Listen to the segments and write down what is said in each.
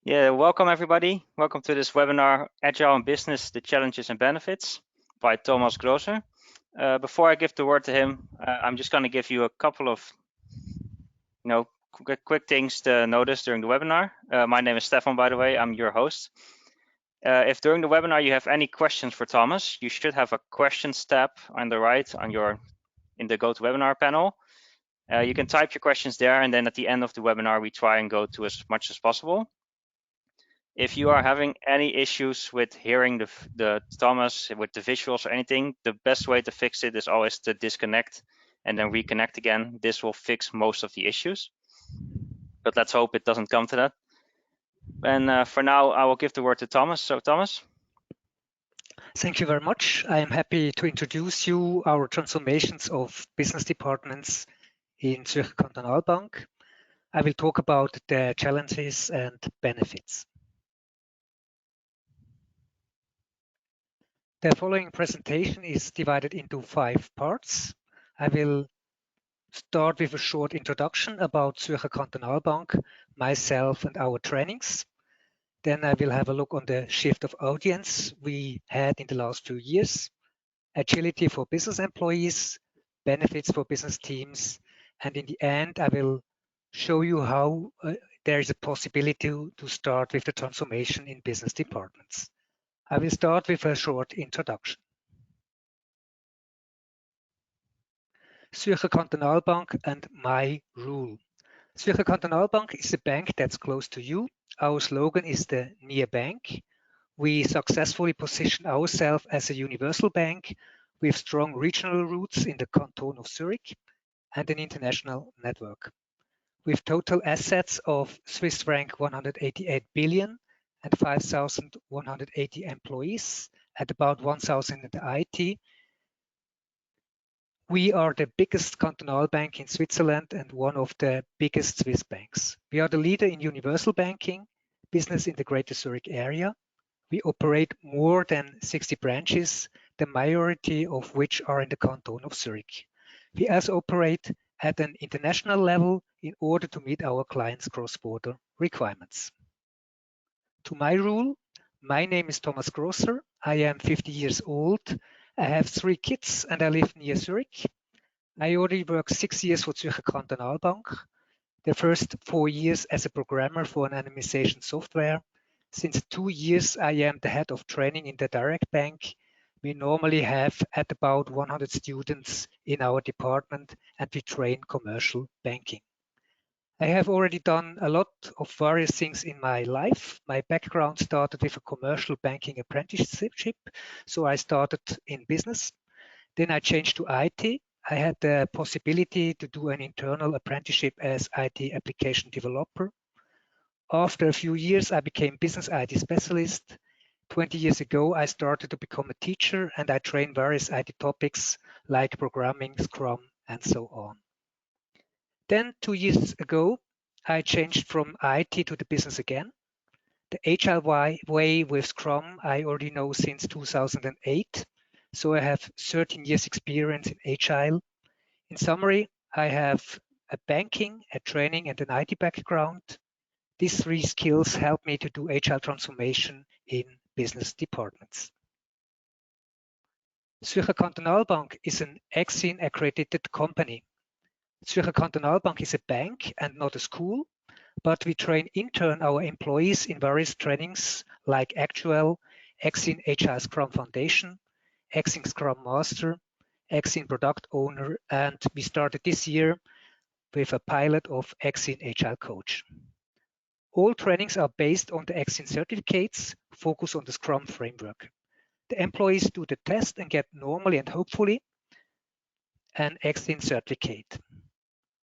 Yeah, welcome everybody. Welcome to this webinar, Agile in Business, the Challenges and Benefits by Thomas Grosser. Before I give the word to him, I'm just going to give you a couple of quick things to notice during the webinar. My name is Stefan, by the way. I'm your host. If during the webinar you have any questions for Thomas, you should have a questions tab on the right in the GoToWebinar panel. You can type your questions there, and then at the end of the webinar, we try and go to as much as possible. If you are having any issues with hearing the Thomas with the visuals or anything, the best way to fix it is always to disconnect and then reconnect again. This will fix most of the issues, but let's hope it doesn't come to that. And for now, I will give the word to Thomas. So Thomas. Thank you very much. I am happy to introduce you our transformations of business departments in Zürcher Kantonalbank. I will talk about the challenges and benefits. The following presentation is divided into 5 parts. I will start with a short introduction about Zürcher Kantonalbank, myself and our trainings. Then I will have a look on the shift of audience we had in the last 2 years, agility for business employees, benefits for business teams, and in the end, I will show you how there is a possibility to start with the transformation in business departments. I will start with a short introduction. Zürcher Kantonalbank and my rule. Zürcher Kantonalbank is a bank that's close to you. Our slogan is the near bank. We successfully position ourselves as a universal bank with strong regional roots in the canton of Zurich and an international network. With total assets of Swiss franc 188 billion and 5,180 employees at about 1,000 in the IT, we are the biggest cantonal bank in Switzerland and one of the biggest Swiss banks. We are the leader in universal banking, business in the Greater Zurich area. We operate more than 60 branches, the majority of which are in the canton of Zurich. We also operate at an international level in order to meet our clients' cross-border requirements. To my rule, my name is Thomas Grosser. I am 50 years old. I have 3 kids and I live near Zurich. I already worked 6 years for Zürcher Kantonalbank. The first 4 years as a programmer for an anonymization software. Since 2 years, I am the head of training in the direct bank. We normally have at about 100 students in our department and we train commercial banking. I have already done a lot of various things in my life. My background started with a commercial banking apprenticeship. So I started in business. Then I changed to IT. I had the possibility to do an internal apprenticeship as IT application developer. After a few years, I became business IT specialist. 20 years ago, I started to become a teacher and I train various IT topics like programming, Scrum, and so on. Then 2 years ago, I changed from IT to the business again. The Agile way with Scrum, I already know since 2008. So I have 13 years experience in Agile. In summary, I have a banking, a training, and an IT background. These 3 skills help me to do Agile transformation in business departments. Zürcher Kantonalbank is an ECSIN accredited company. Zürcher Kantonalbank is a bank and not a school, but we train intern our employees in various trainings like Actual, ECSIN Agile Scrum Foundation, ECSIN Scrum Master, ECSIN Product Owner, and we started this year with a pilot of ECSIN Agile Coach. All trainings are based on the ECSIN certificates, focus on the Scrum framework. The employees do the test and get normally and hopefully an ECSIN certificate.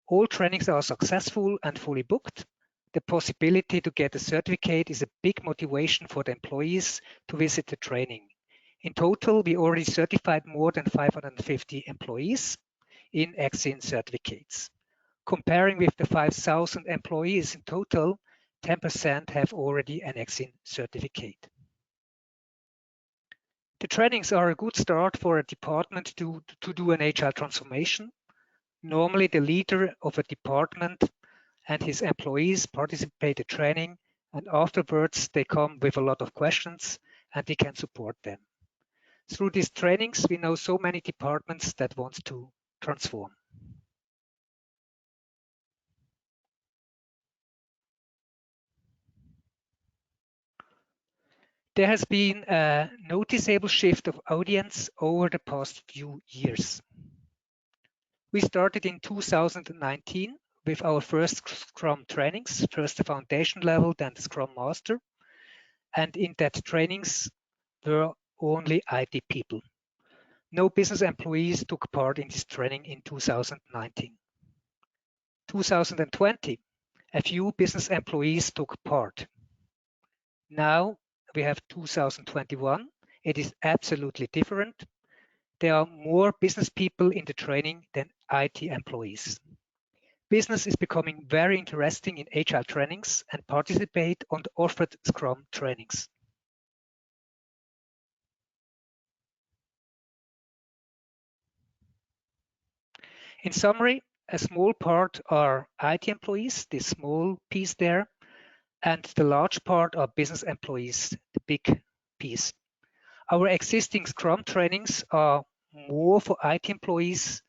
All trainings are successful and fully booked. The possibility to get a certificate is a big motivation for the employees to visit the training. In total, we already certified more than 550 employees in ECSIN certificates. Comparing with the 5,000 employees in total, 10% have already an ECSIN certificate. The trainings are a good start for a department to do an agile transformation. Normally, the leader of a department and his employees participate in training And afterwards, they come with a lot of questions and we can support them. Through these trainings, we know so many departments that want to transform. There has been a noticeable shift of audience over the past few years. We started in 2019 with our first Scrum trainings, first the foundation level, then the Scrum Master. And in that trainings were only IT people. No business employees took part in this training in 2019. 2020, a few business employees took part. Now we have 2021. It is absolutely different. There are more business people in the training than IT employees. Business is becoming very interesting in agile trainings and participate on the offered Scrum trainings. In summary, a small part are IT employees, this small piece there, and the large part are business employees, the big piece. Our existing Scrum trainings are more for IT employees.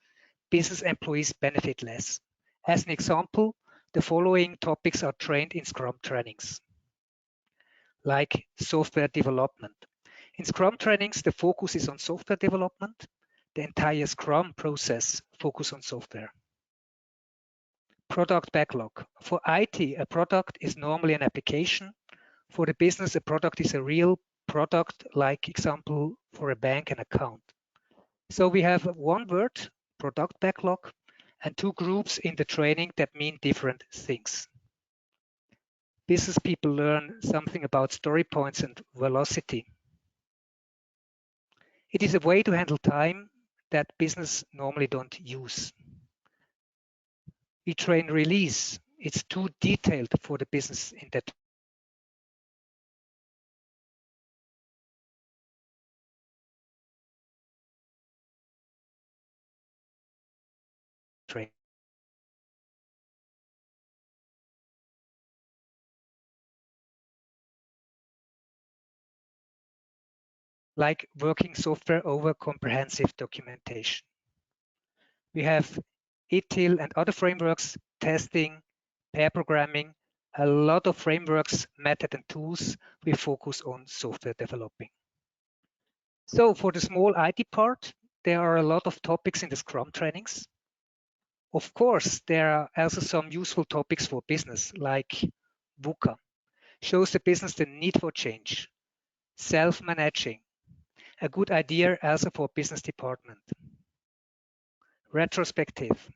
Business employees benefit less. As an example, the following topics are trained in Scrum trainings, like software development. In Scrum trainings, the focus is on software development. The entire Scrum process focuses on software. Product backlog. For IT, a product is normally an application. For the business, a product is a real product, like example for a bank an account. So we have one word, product backlog, and two groups in the training that mean different things. Business people learn something about story points and velocity. It is a way to handle time that business normally don't use. We train release. It's too detailed for the business in that training. Like working software over comprehensive documentation. We have ETL and other frameworks, testing, pair programming, a lot of frameworks, method and tools. We focus on software developing. So for the small IT part, there are a lot of topics in the Scrum trainings. Of course, there are also some useful topics for business, like VUCA, shows the business the need for change, self-managing, a good idea also for business department. Retrospective,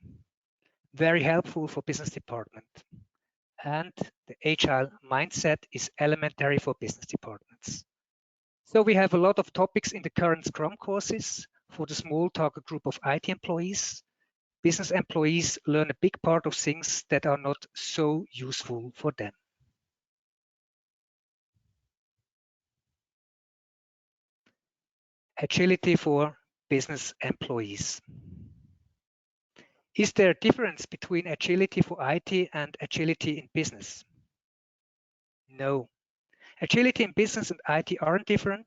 very helpful for business department. And the agile mindset is elementary for business departments. So we have a lot of topics in the current Scrum courses for the small target group of IT employees. Business employees learn a big part of things that are not so useful for them. Agility for business employees. Is there a difference between agility for IT and agility in business? No. Agility in business and IT aren't different.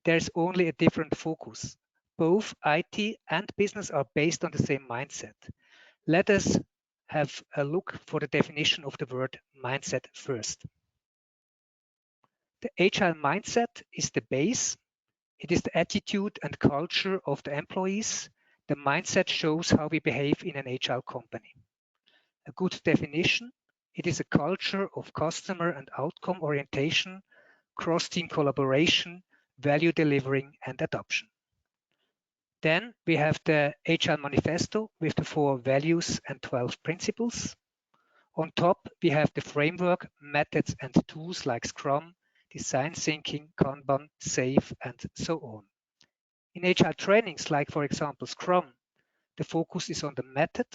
There's only a different focus. Both IT and business are based on the same mindset. Let us have a look for the definition of the word mindset first. The agile mindset is the base. It is the attitude and culture of the employees. The mindset shows how we behave in an agile company. A good definition, it is a culture of customer and outcome orientation, cross-team collaboration, value delivering, and adoption. Then we have the Agile Manifesto with the 4 values and 12 principles. On top, we have the framework, methods, and tools like Scrum, Design Thinking, Kanban, SAFe, and so on. In Agile trainings, like for example Scrum, the focus is on the method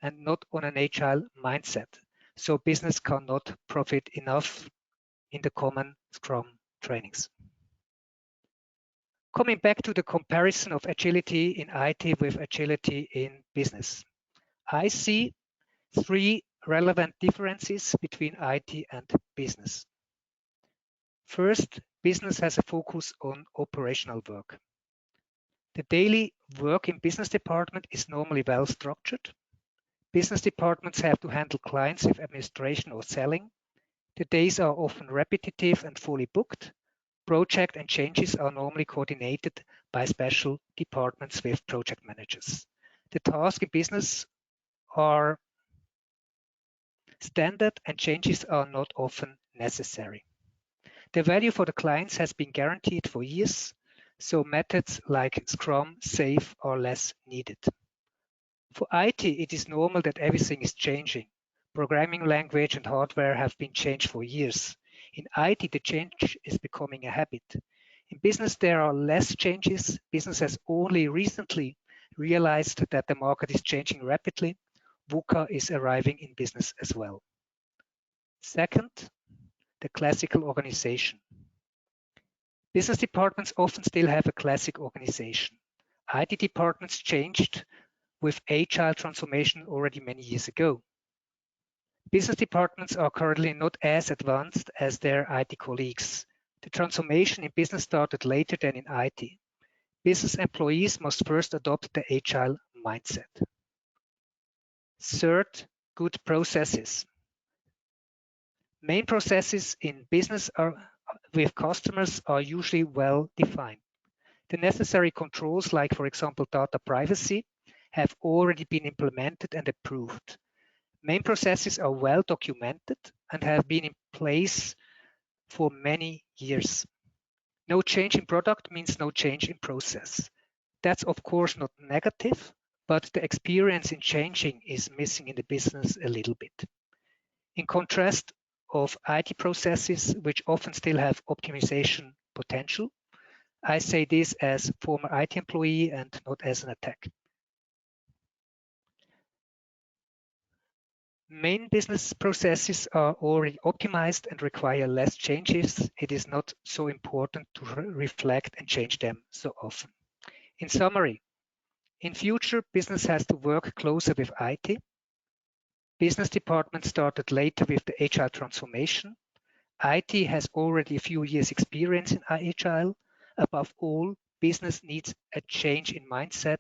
and not on an Agile mindset. So business cannot profit enough in the common Scrum trainings. Coming back to the comparison of agility in IT with agility in business, I see 3 relevant differences between IT and business. First, business has a focus on operational work. The daily work in business department is normally well structured. Business departments have to handle clients with administration or selling. The days are often repetitive and fully booked. Project and changes are normally coordinated by special departments with project managers. The tasks in business are standard and changes are not often necessary. The value for the clients has been guaranteed for years, so methods like Scrum, SAFe are less needed. For IT, it is normal that everything is changing. Programming language and hardware have been changed for years. In IT, the change is becoming a habit. In business, there are less changes. Business has only recently realized that the market is changing rapidly. VUCA is arriving in business as well. Second, the classical organization. Business departments often still have a classic organization. IT departments changed with agile transformation already many years ago. Business departments are currently not as advanced as their IT colleagues. The transformation in business started later than in IT. Business employees must first adopt the agile mindset. Third, good processes. Main processes in business with customers are usually well defined. The necessary controls, like for example data privacy, have already been implemented and approved. Main processes are well documented and have been in place for many years. No change in product means no change in process. That's of course not negative, but the experience in changing is missing in the business a little bit. In contrast of IT processes, which often still have optimization potential, I say this as former IT employee and not as an attack. Main business processes are already optimized and require less changes. It is not so important to reflect and change them so often. In summary, in future, business has to work closer with IT. Business departments started later with the agile transformation. IT has already a few years experience in agile. Above all, business needs a change in mindset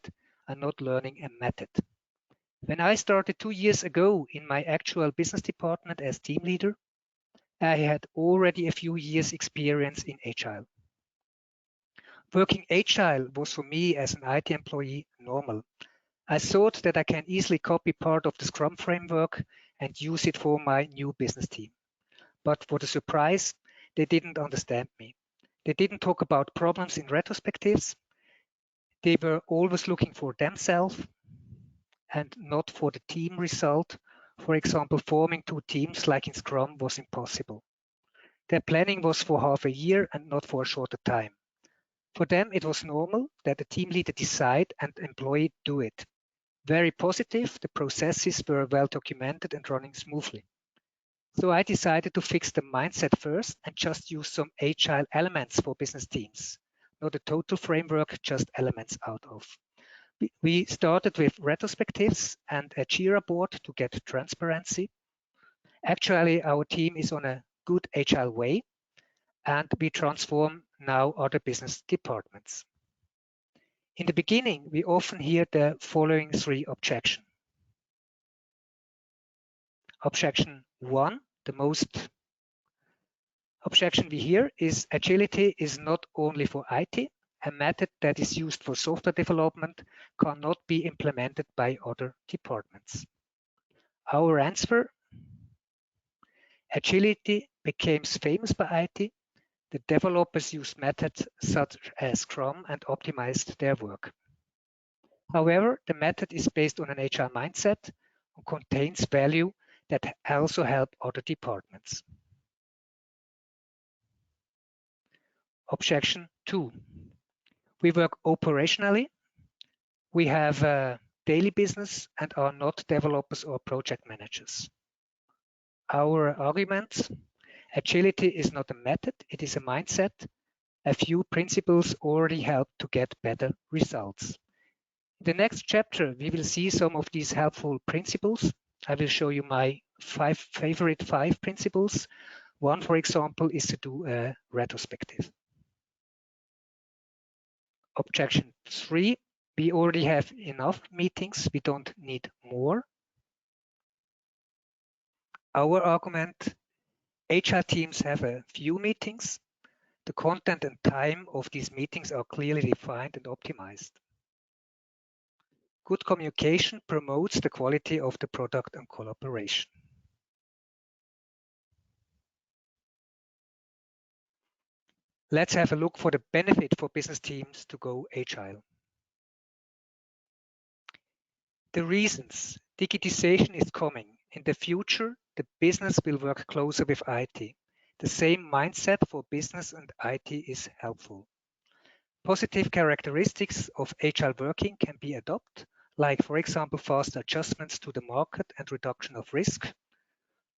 and not learning a method. When I started 2 years ago in my actual business department as team leader, I had already a few years experience in agile. Working agile was for me as an IT employee normal. I thought that I can easily copy part of the Scrum framework and use it for my new business team. But for the surprise, they didn't understand me. They didn't talk about problems in retrospectives. They were always looking for themselves and not for the team result. For example, forming 2 teams like in Scrum was impossible. Their planning was for half a year and not for a shorter time. For them, it was normal that the team leader decide and employee do it. Very positive, the processes were well documented and running smoothly. So I decided to fix the mindset first and just use some agile elements for business teams, not a total framework, just elements out of. We started with retrospectives and a Jira board to get transparency. Actually, our team is on a good agile way, and we transform now other business departments. In the beginning, we often hear the following 3 objections. Objection 1, the most objection we hear is agility is not only for IT. A method that is used for software development cannot be implemented by other departments. Our answer, agility became famous by IT. The developers used methods such as Scrum and optimized their work. However, the method is based on an agile mindset and contains value that also help other departments. Objection 2. We work operationally. We have a daily business and are not developers or project managers. Our argument, agility is not a method, it is a mindset. A few principles already help to get better results. In the next chapter, we will see some of these helpful principles. I will show you my favorite 5 principles. One, for example, is to do a retrospective. Objection 3, we already have enough meetings, we don't need more. Our argument, HR teams have a few meetings. The content and time of these meetings are clearly defined and optimized. Good communication promotes the quality of the product and collaboration. Let's have a look for the benefit for business teams to go agile. The reasons. Digitization is coming. In the future, the business will work closer with IT. The same mindset for business and IT is helpful. Positive characteristics of agile working can be adopted, like for example, fast adjustments to the market and reduction of risk,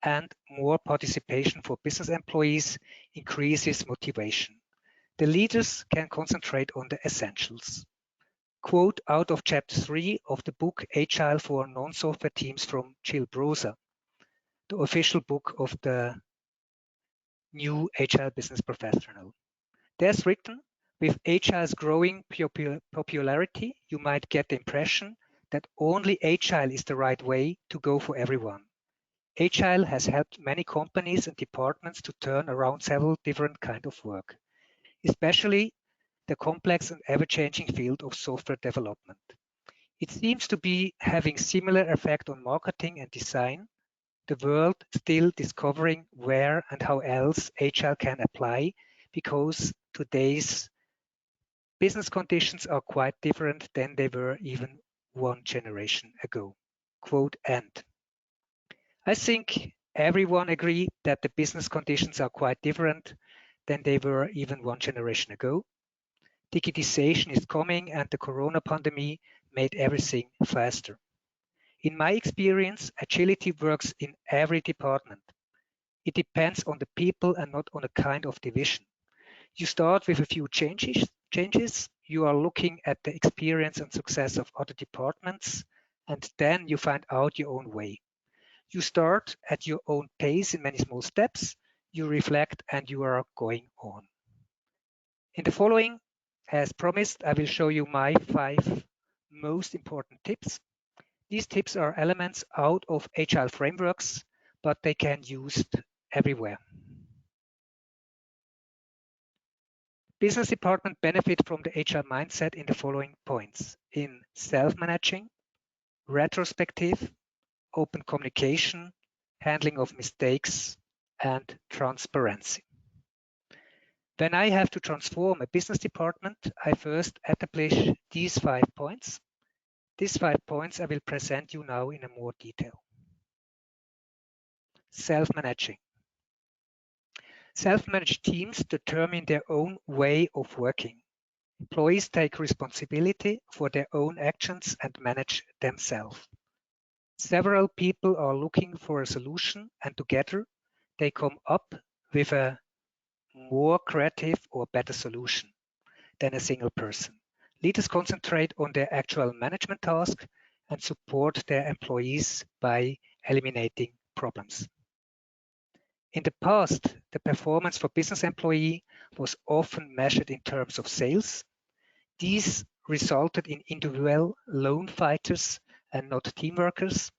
and more participation for business employees increases motivation. The leaders can concentrate on the essentials. Quote out of chapter 3 of the book Agile for Non-Software Teams from Jill Broser, the official book of the new Agile Business Professional. There's written, with Agile's growing popularity, you might get the impression that only Agile is the right way to go for everyone. Agile has helped many companies and departments to turn around several different kinds of work, especially the complex and ever-changing field of software development. It seems to be having similar effect on marketing and design, the world still discovering where and how else Agile can apply, because today's business conditions are quite different than they were even one generation ago. Quote end. I think everyone agree that the business conditions are quite different than they were even one generation ago. Digitization is coming and the corona pandemic made everything faster. In my experience, agility works in every department. It depends on the people and not on a kind of division. You start with a few changes. You are looking at the experience and success of other departments, and then you find out your own way. You start at your own pace in many small steps. You reflect and you are going on. In the following, as promised, I will show you my 5 most important tips. These tips are elements out of agile frameworks, but they can be used everywhere. Business department benefit from the agile mindset in the following points: in self-managing, retrospective, open communication, handling of mistakes, and transparency. When I have to transform a business department, I first establish these 5 points. These 5 points I will present you now in a more detail. Self-managing. Self-managed teams determine their own way of working. Employees take responsibility for their own actions and manage themselves. Several people are looking for a solution, and together they come up with a more creative or better solution than a single person. Leaders concentrate on their actual management task and support their employees by eliminating problems. In the past, the performance for business employee was often measured in terms of sales. These resulted in individual lone fighters and not team workers.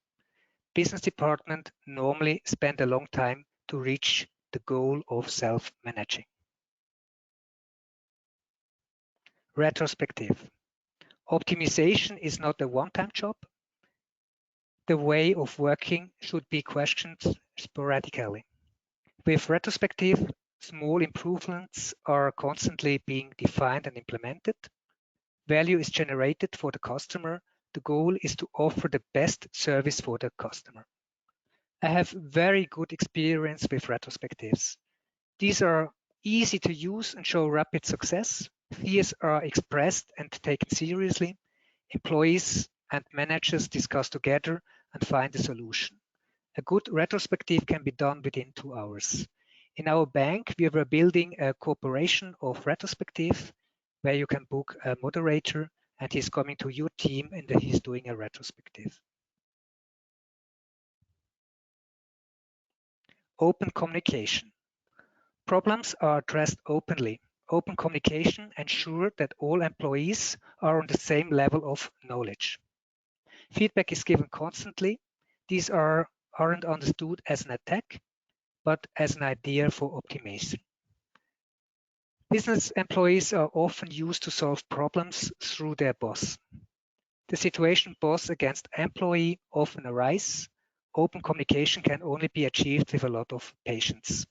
Business department normally spend a long time to reach the goal of self-managing. Retrospective. Optimization is not a one-time job. The way of working should be questioned sporadically. With retrospective, small improvements are constantly being defined and implemented. Value is generated for the customer. The goal is to offer the best service for the customer. I have very good experience with retrospectives. These are easy to use and show rapid success. Fears are expressed and taken seriously. Employees and managers discuss together and find a solution. A good retrospective can be done within 2 hours. In our bank, we were building a cooperation of retrospective where you can book a moderator and he's coming to your team and he's doing a retrospective. Open communication. Problems are addressed openly. Open communication ensures that all employees are on the same level of knowledge. Feedback is given constantly. These aren't understood as an attack, but as an idea for optimization. Business employees are often used to solve problems through their boss. The situation boss against employee often arises. Open communication can only be achieved with a lot of patience.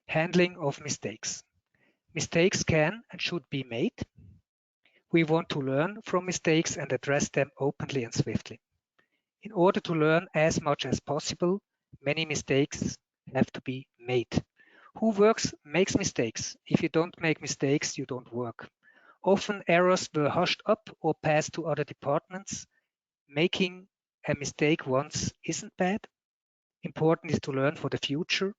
Handling of mistakes. Mistakes can and should be made. We want to learn from mistakes and address them openly and swiftly. In order to learn as much as possible, many mistakes have to be made. Who works makes mistakes. If you don't make mistakes, you don't work. Often errors were hushed up or passed to other departments. Making a mistake once isn't bad. Important is to learn for the future.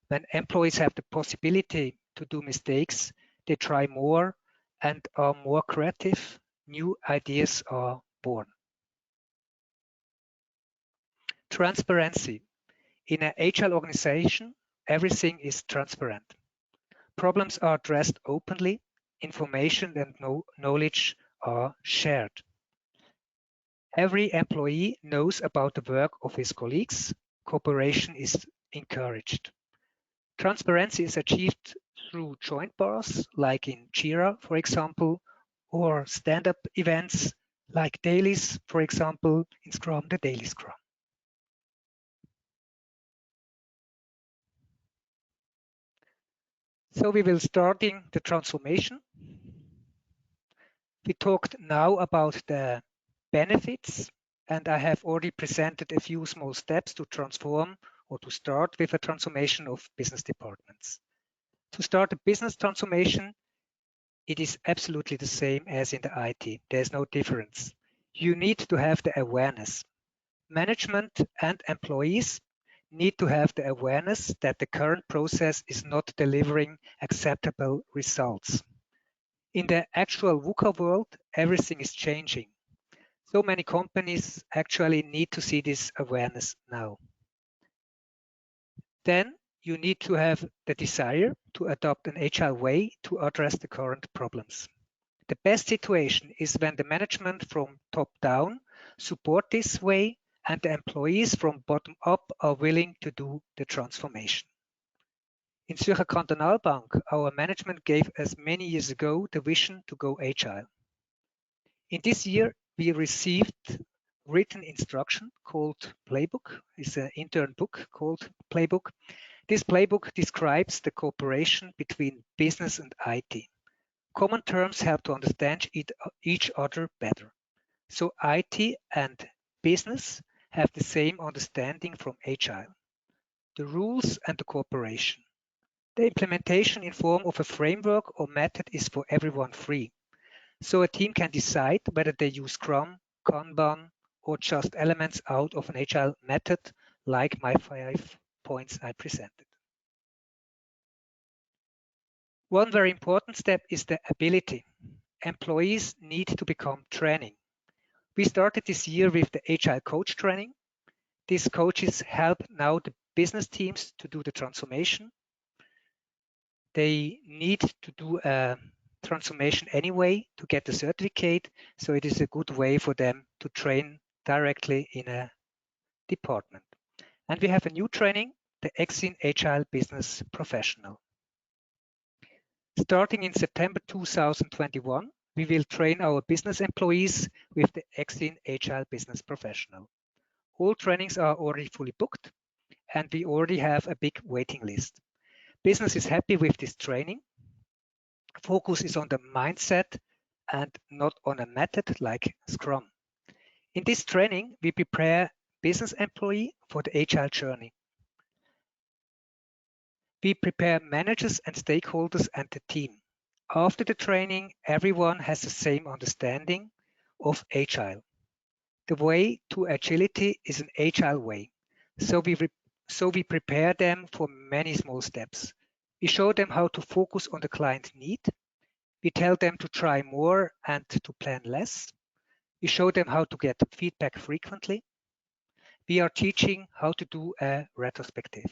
When employees have the possibility to do mistakes, they try more and are more creative. New ideas are born. Transparency. In an agile organization, everything is transparent. Problems are addressed openly. Information and knowledge are shared. Every employee knows about the work of his colleagues. Cooperation is encouraged. Transparency is achieved through joint bars, like in Jira, for example, or stand-up events like dailies, for example, in Scrum, the Daily Scrum. So we will starting the transformation. We talked now about the benefits, and I have already presented a few small steps to transform or to start with a transformation of business departments. To start a business transformation, it is absolutely the same as in the IT. There's no difference. You need to have the awareness. Management and employees need to have the awareness that the current process is not delivering acceptable results. In the actual VUCA world, everything is changing. So many companies actually need to see this awareness now. Then you need to have the desire to adopt an agile way to address the current problems. The best situation is when the management from top down support this way and the employees from bottom up are willing to do the transformation. In Zürcher Kantonalbank, our management gave us many years ago the vision to go agile. In this year, we received written instruction called Playbook. It's an intern book called Playbook. This playbook describes the cooperation between business and IT. Common terms help to understand each other better. So IT and business have the same understanding from Agile. The rules and the cooperation. The implementation in form of a framework or method is for everyone free. So a team can decide whether they use Scrum, Kanban, or just elements out of an Agile method like my 5 points I presented. One very important step is the ability. Employees need to become training. We started this year with the Agile Coach training. These coaches help now the business teams to do the transformation. They need to do a transformation anyway to get the certificate, so it is a good way for them to train directly in a department. And we have a new training, the Exin Agile Business Professional. Starting in September 2021, we will train our business employees with the Exin Agile Business Professional. All trainings are already fully booked, and we already have a big waiting list. Business is happy with this training. Focus is on the mindset and not on a method like Scrum. In this training, we prepare business employee for the agile journey. We prepare managers and stakeholders and the team. After the training, everyone has the same understanding of agile. The way to agility is an agile way. So we prepare them for many small steps. We show them how to focus on the client need. We tell them to try more and to plan less. We show them how to get feedback frequently. We are teaching how to do a retrospective.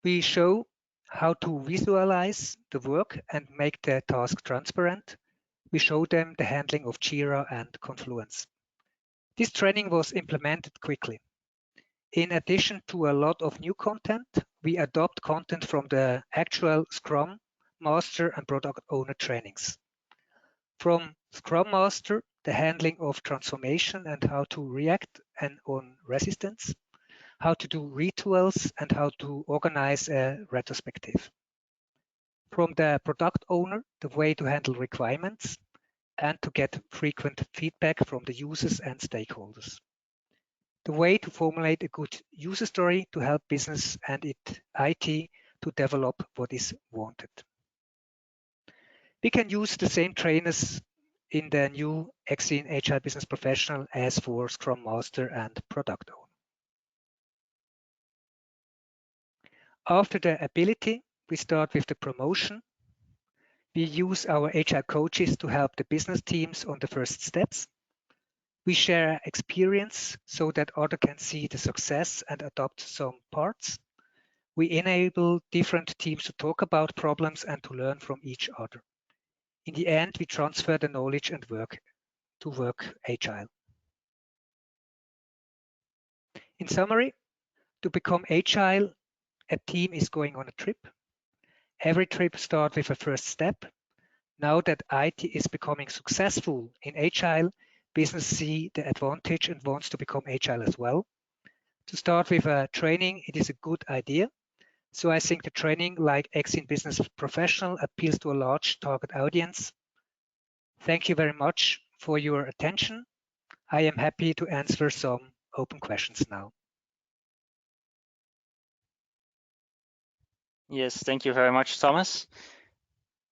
We show how to visualize the work and make the task transparent. We show them the handling of Jira and Confluence. This training was implemented quickly. In addition to a lot of new content, we adopt content from the actual Scrum Master and Product Owner trainings. From Scrum Master, the handling of transformation and how to react and on resistance, how to do rituals, and how to organize a retrospective. From the Product Owner, the way to handle requirements and to get frequent feedback from the users and stakeholders. The way to formulate a good user story to help business and IT to develop what is wanted. We can use the same trainers in the new Exine Agile Business Professional as for Scrum Master and Product Owner. After the ability, we start with the promotion. We use our Agile coaches to help the business teams on the first steps. We share experience so that others can see the success and adopt some parts. We enable different teams to talk about problems and to learn from each other. In the end, we transfer the knowledge and work agile. In summary, to become agile, a team is going on a trip. Every trip starts with a first step. Now that IT is becoming successful in agile, business see the advantage and wants to become agile as well. To start with a training, it is a good idea. So I think the training like Exine Business Professional appeals to a large target audience. Thank you very much for your attention. I am happy to answer some open questions now. Yes, thank you very much, Thomas.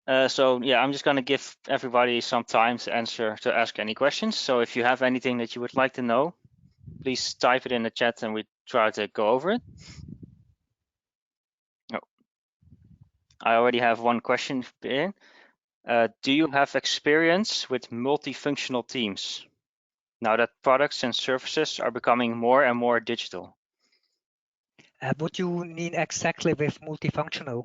I'm just going to give everybody some time to ask any questions. So if you have anything that you would like to know, please type it in the chat and we try to go over it. Oh, I already have one question in. Do you have experience with multifunctional teams now that products and services are becoming more and more digital? What do you mean exactly with multifunctional?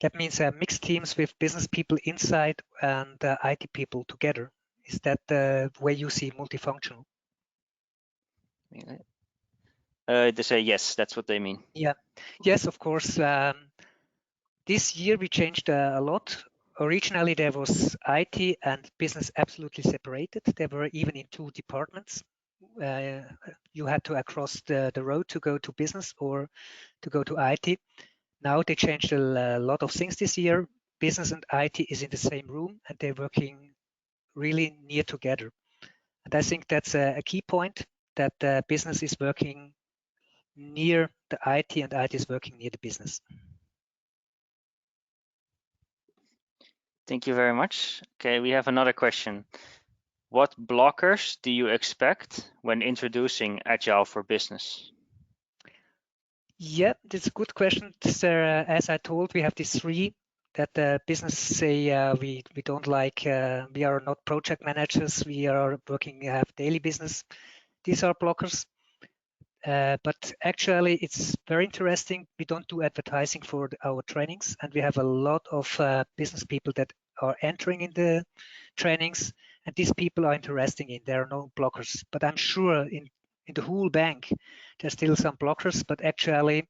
That means mixed teams with business people inside and IT people together. Is that the way you see multifunctional? They say yes, that's what they mean. Yeah, yes, of course. This year we changed a lot. Originally there was IT and business absolutely separated. They were even in two departments. You had to cross the road to go to business or to go to IT. Now they changed a lot of things this year. Business and IT is in the same room and they're working really near together. And I think that's a key point, that business is working near the IT and IT is working near the business. Thank you very much. Okay, we have another question. What blockers do you expect when introducing Agile for Business? Yeah, that's a good question. As I told, we have these three that the business say we don't like. We are not project managers. We are working, have daily business. These are blockers. But actually, it's very interesting. We don't do advertising for our trainings, and we have a lot of business people that are entering in the trainings, and these people are interesting in. There are no blockers, but I'm sure in the whole bank, there's still some blockers, but actually,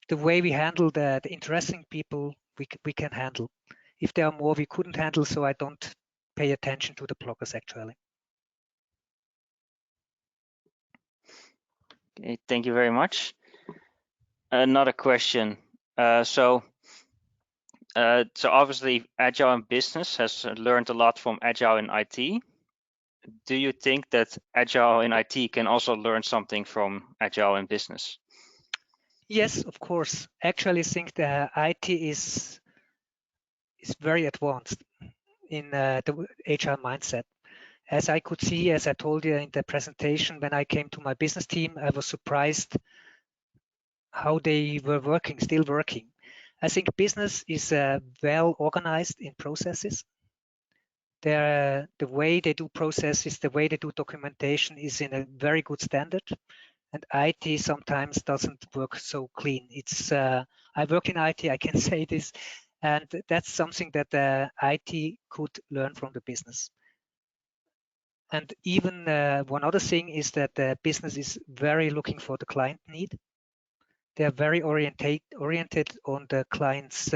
the way we handle the interesting people, we can handle. If there are more, we couldn't handle, so I don't pay attention to the blockers actually. Okay, thank you very much. Another question. So obviously Agile in business has learned a lot from Agile in IT. Do you think that Agile in IT can also learn something from Agile in business? Yes, of course. Actually, I think the IT is very advanced in the Agile mindset. As I could see, as I told you in the presentation, when I came to my business team, I was surprised how they were working, still working. I think business is well organized in processes. The way they do processes, the way they do documentation is in a very good standard. and IT sometimes doesn't work so clean. It's I work in IT, I can say this, and that's something that IT could learn from the business. And even one other thing is that the business is very looking for the client need. They are very oriented on the client's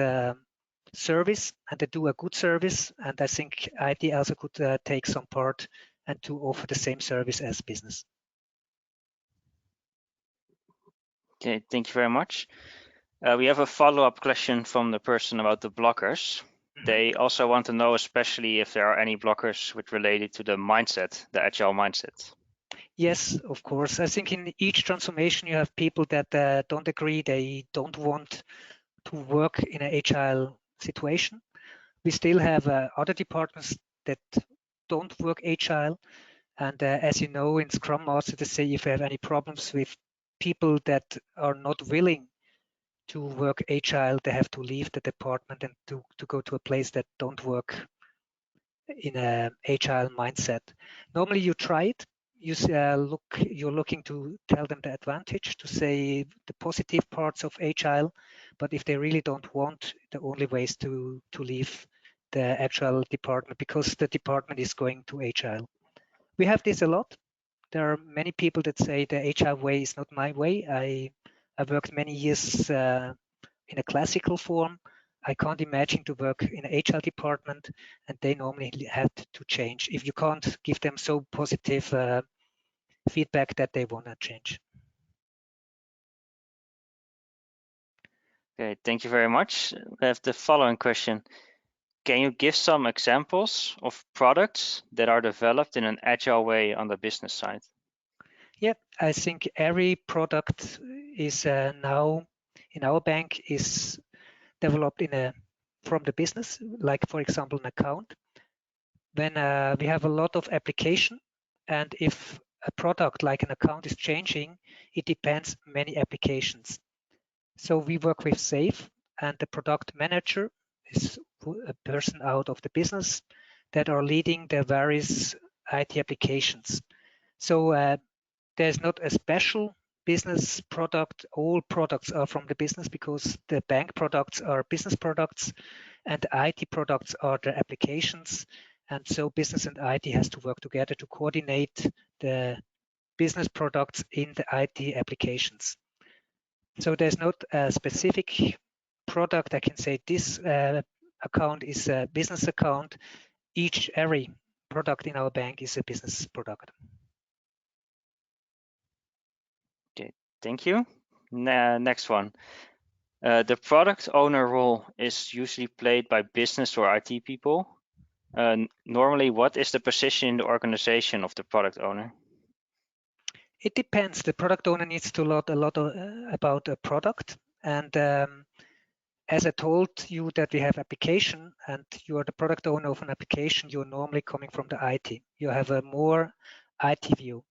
service, and they do a good service. And I think IT also could take some part and to offer the same service as business. Okay, thank you very much. We have a follow-up question from the person about the blockers. They also want to know especially if there are any blockers with related to the mindset, the agile mindset. Yes, of course. I think in each transformation you have people that don't agree, they don't want to work in an agile situation. We still have other departments that don't work agile. And as you know, in Scrum Master, they say if you have any problems with people that are not willing to work agile, they have to leave the department and to go to a place that don't work in an agile mindset. Normally you try it. You're looking to tell them the advantage, to say the positive parts of agile, but if they really don't want, the only way is to leave the actual department because the department is going to agile. We have this a lot. There are many people that say the agile way is not my way. I worked many years in a classical form. I can't imagine to work in an HR department, and they normally had to change if you can't give them so positive feedback that they want to change. Okay, thank you very much. I have the following question. Can you give some examples of products that are developed in an agile way on the business side? Yeah, I think every product is now in our bank is developed from the business, like for example an account. When we have a lot of application, and if a product like an account is changing, it depends many applications. So we work with SAFe, and the product manager is a person out of the business that are leading the various IT applications. So there's not a special business product. All products are from the business because the bank products are business products and the IT products are the applications. And so business and IT has to work together to coordinate the business products in the IT applications. So there's not a specific product I can say this account is a business account. Every product in our bank is a business product. Okay, thank you. Next one. The product owner role is usually played by business or IT people. Normally, what is the position in the organization of the product owner? It depends. The product owner needs to learn a lot about a product. And as I told you that we have application and you are the product owner of an application, you're normally coming from the IT. You have a more IT view.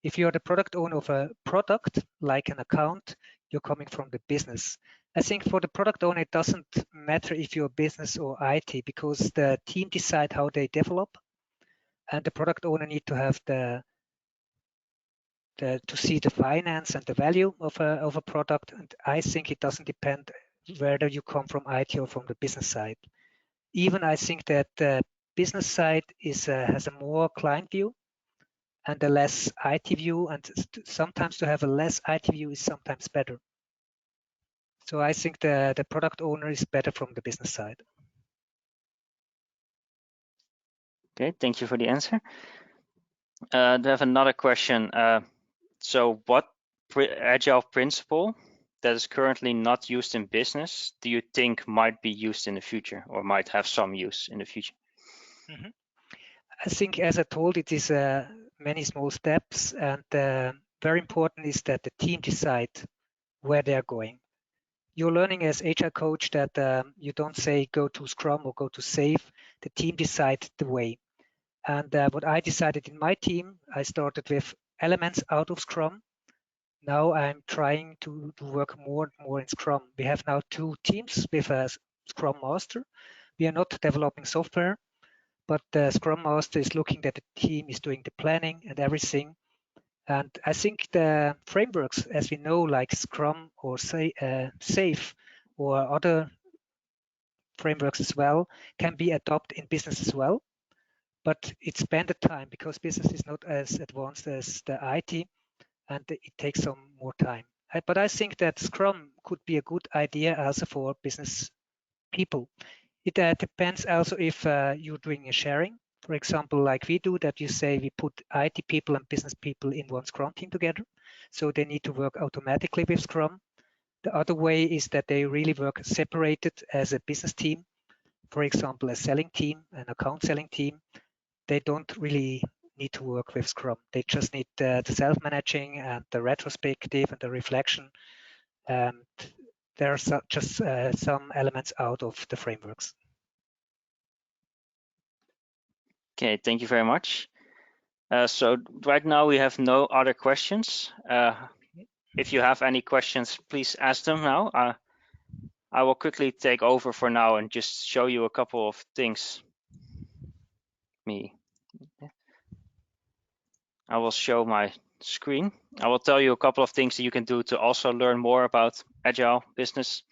If you're the product owner of a product, like an account, you're coming from the business. I think for the product owner, it doesn't matter if you're business or IT because the team decide how they develop, and the product owner need to have to see the finance and the value of a product. And I think it doesn't depend whether you come from IT or from the business side. Even I think that the business side has a more client view and a less IT view, and sometimes to have a less IT view is sometimes better. So I think the product owner is better from the business side. Okay, thank you for the answer. I have another question. So what agile principle that is currently not used in business do you think might be used in the future or might have some use in the future? Mm-hmm. I think, as I told, it is many small steps, and very important is that the team decide where they are going. You're learning as HR coach that you don't say go to Scrum or go to SAFe. The team decide the way. And what I decided in my team, I started with elements out of Scrum. Now I'm trying to work more and more in Scrum. We have now 2 teams with a Scrum Master. We are not developing software, but the Scrum Master is looking that the team is doing the planning and everything. And I think the frameworks, as we know, like Scrum or SAFe or other frameworks as well, can be adopted in business as well. But it's spent time because business is not as advanced as the IT, and it takes some more time. But I think that Scrum could be a good idea also for business people. It depends also if you're doing a sharing. For example, like we do, that you say we put IT people and business people in one Scrum team together. So they need to work automatically with Scrum. The other way is that they really work separated as a business team. For example, a selling team, an account selling team. They don't really need to work with Scrum. They just need the self-managing and the retrospective and the reflection. And there are just some elements out of the frameworks. Okay, thank you very much. So right now we have no other questions. If you have any questions, please ask them now. I will quickly take over for now and just show you a couple of things. I will show my screen. I will tell you a couple of things that you can do to also learn more about Agile business.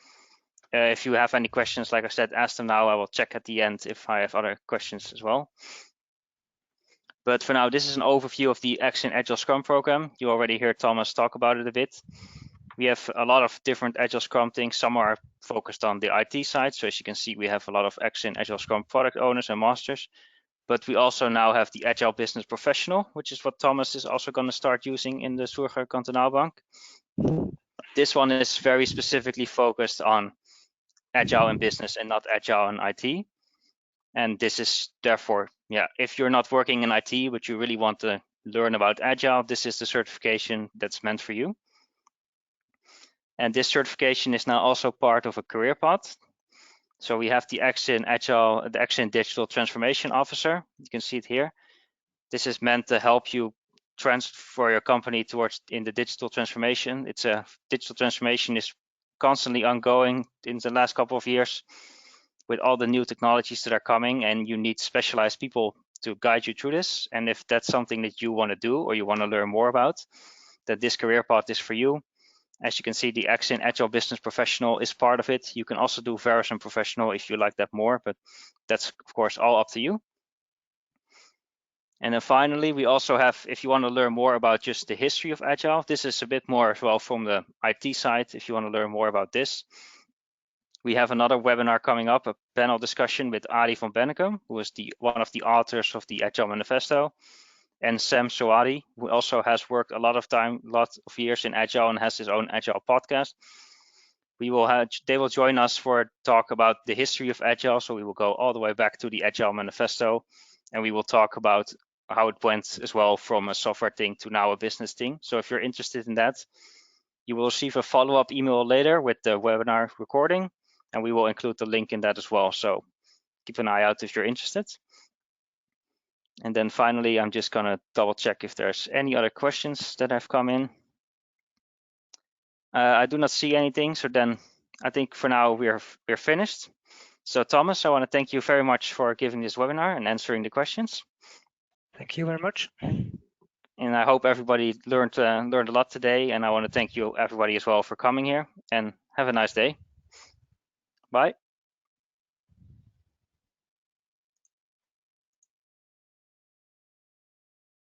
If you have any questions, like I said, ask them now. I will check at the end if I have other questions as well. But for now, this is an overview of the Action Agile Scrum program. You already heard Thomas talk about it a bit. We have a lot of different Agile Scrum things. Some are focused on the IT side. So as you can see, we have a lot of Action Agile Scrum product owners and masters. But we also now have the Agile Business Professional, which is what Thomas is also going to start using in the Zürcher Kantonalbank. This one is very specifically focused on Agile in business and not Agile in IT. And this is therefore, if you're not working in IT, but you really want to learn about Agile, this is the certification that's meant for you. And this certification is now also part of a career path. So we have the Action Agile, the Action Digital Transformation Officer. You can see it here. This is meant to help you transfer your company towards in the digital transformation. It's a digital transformation is constantly ongoing in the last couple of years with all the new technologies that are coming, and you need specialized people to guide you through this. And if that's something that you want to do or you want to learn more about, that this career path is for you. As you can see, the Action Agile Business Professional is part of it. You can also do Verison Professional if you like that more, but that's of course all up to you. And then finally, we also have, if you want to learn more about just the history of Agile, this is a bit more as well from the IT side. If you want to learn more about this, we have another webinar coming up, a panel discussion with Adi van Bennekom, who is one of the authors of the Agile Manifesto, and Sam Soadi, who also has worked a lot of years in Agile and has his own Agile podcast. They will join us for a talk about the history of Agile. So we will go all the way back to the Agile Manifesto, and we will talk about how it went as well from a software thing to now a business thing. So if you're interested in that, you will receive a follow-up email later with the webinar recording, and we will include the link in that as well. So keep an eye out if you're interested. And then finally, I'm just gonna double check if there's any other questions that have come in. I do not see anything, so then I think for now we're finished. So Thomas, I want to thank you very much for giving this webinar and answering the questions. Thank you very much. And I hope everybody learned a lot today. And I want to thank you everybody as well for coming here, and have a nice day. Bye.